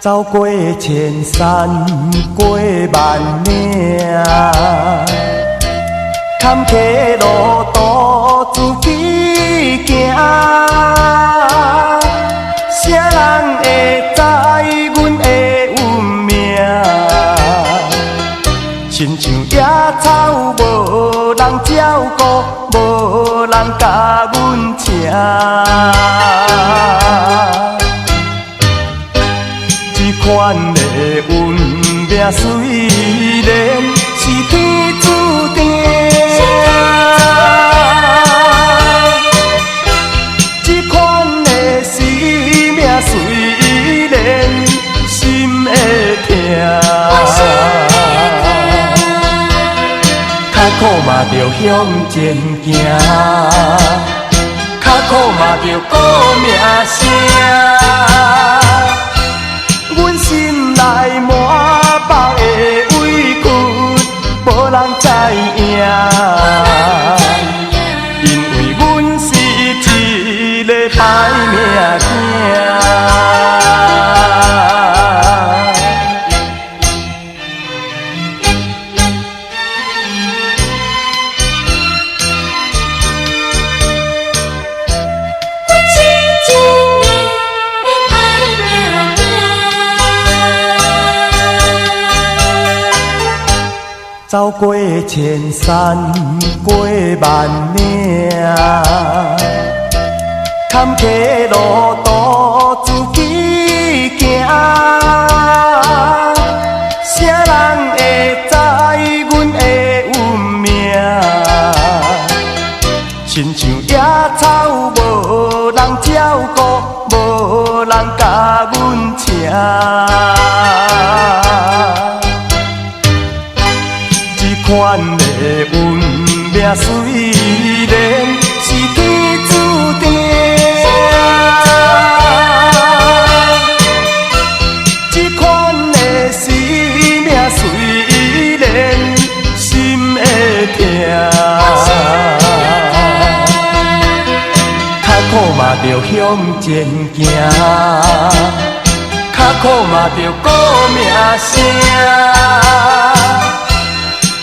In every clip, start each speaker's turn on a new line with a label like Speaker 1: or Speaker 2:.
Speaker 1: 走过千山，过万岭，坎坷路途自己行。啥人会知阮的运命？亲像野草，无人照顾，无人甲阮请。这款的运命虽然是天注定，这款的生命虽然心会痛，较苦嘛着向前行，较苦嘛着顾命声。阮心内满腹的委屈，无人知影，因为阮是一个歹命囝。走过千山，过万岭，坎坷路途自己行。啥人会知阮的运命？亲像野草，无人照顾，无人甲阮请。款的运命虽然是天注定，这款的生命虽然心会痛，较苦嘛着向前行，较苦嘛着顾命声。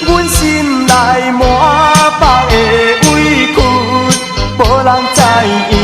Speaker 1: 阮心内满腹的委屈，无人知影。